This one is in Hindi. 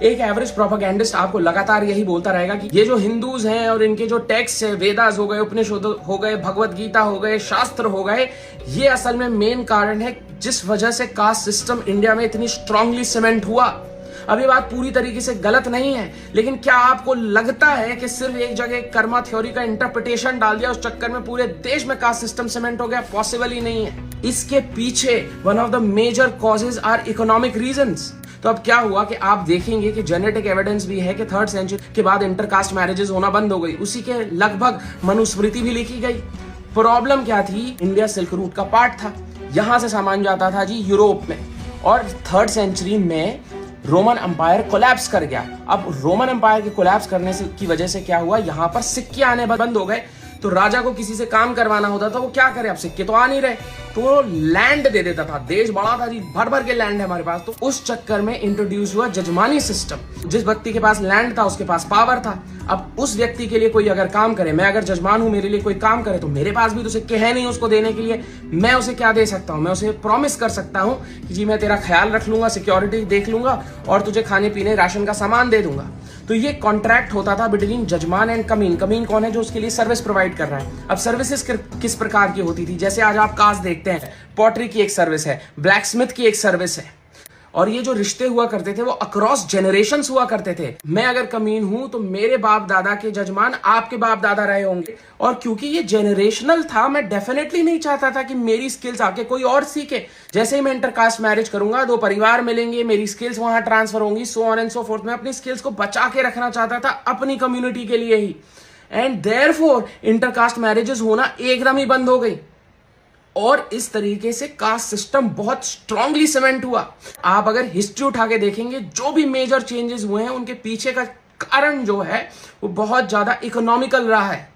एक एवरेज प्रोपेगेंडिस्ट आपको लगातार यही बोलता रहेगा कि ये जो हिंदूज हैं और इनके जो टेक्स्ट है, वेदास हो गए, उपनिषद हो गए, भगवत गीता हो गए, शास्त्र हो गए, ये असल में मेन कारण है जिस वजह से कास्ट सिस्टम इंडिया में इतनी स्ट्रांगली सीमेंट हुआ। अब ये बात पूरी तरीके से गलत नहीं है, लेकिन क्या आपको लगता है कि सिर्फ एक जगह कर्मा थ्योरी का इंटरप्रिटेशन डाल दिया, उस चक्कर में पूरे देश में कास्ट सिस्टम सीमेंट हो गया? पॉसिबल ही नहीं है। इसके पीछे one of the major causes are economic reasons. तो अब क्या हुआ कि आप देखेंगे कि जेनेटिक एविडेंस भी है कि 3rd सेंचुरी के बाद इंटरकास्ट मैरिजेस होना बंद हो गई। उसी के लगभग मनुस्मृति भी लिखी गई। प्रॉब्लम क्या थी? इंडिया सिल्क रूट का पार्ट था, यहां से सामान जाता था जी यूरोप में, और 3rd सेंचुरी में रोमन एम्पायर कोलैप्स कर गया। अब रोमन एम्पायर के कोलैप्स करने की वजह से क्या हुआ, यहां पर सिक्के आने बंद हो गए। तो राजा को किसी से काम करवाना होता था, वो क्या करे, अब सिक्के तो आ नहीं रहे, तो वो लैंड दे देता था। देश बड़ा था जी, भर भर के लैंड है हमारे पास। तो उस चक्कर में इंट्रोड्यूस हुआ जजमानी सिस्टम। जिस व्यक्ति के पास लैंड था उसके पास पावर था। अब उस व्यक्ति के लिए कोई अगर काम करे, मैं अगर जजमान हूं, मेरे लिए कोई काम करे, तो मेरे पास भी तो सिक्के है नहीं उसको देने के लिए। मैं उसे क्या दे सकता हूं? मैं उसे प्रॉमिस कर सकता हूं कि जी मैं तेरा ख्याल रख लूंगा, सिक्योरिटी देख लूंगा और तुझे खाने पीने राशन का सामान दे दूंगा। तो ये कॉन्ट्रैक्ट होता था बिटवीन जजमान एंड कमीन। कमीन कौन है? जो उसके लिए सर्विस प्रोवाइड कर रहा है। अब सर्विसेज किस प्रकार की होती थी? जैसे आज आप कास्ट देखते हैं, पॉटरी की एक सर्विस है, ब्लैक स्मिथ की एक सर्विस है, और ये जो रिश्ते हुआ करते थे वो अक्रॉस जनरेशंस हुआ करते थे। मैं अगर कमीन हूं तो मेरे बाप दादा के जजमान आपके बाप दादा रहे होंगे, और क्योंकि ये जनरेशनल था, मैं डेफिनेटली नहीं चाहता था कि मेरी स्किल्स आके कोई और सीखे। जैसे ही मैं इंटरकास्ट मैरिज करूंगा, 2 परिवार मिलेंगे, मेरी स्किल्स वहां ट्रांसफर होंगी, so on and so fourth. मैं अपनी स्किल्स को बचा के रखना चाहता था अपनी कम्युनिटी के लिए ही, एंड देयरफॉर इंटरकास्ट मैरिजेस होना एकदम ही बंद हो गई। और इस तरीके से कास्ट सिस्टम बहुत स्ट्रांगली सीमेंट हुआ। आप अगर हिस्ट्री उठा के देखेंगे, जो भी मेजर चेंजेस हुए हैं उनके पीछे का कारण जो है वो बहुत ज्यादा इकोनॉमिकल रहा है।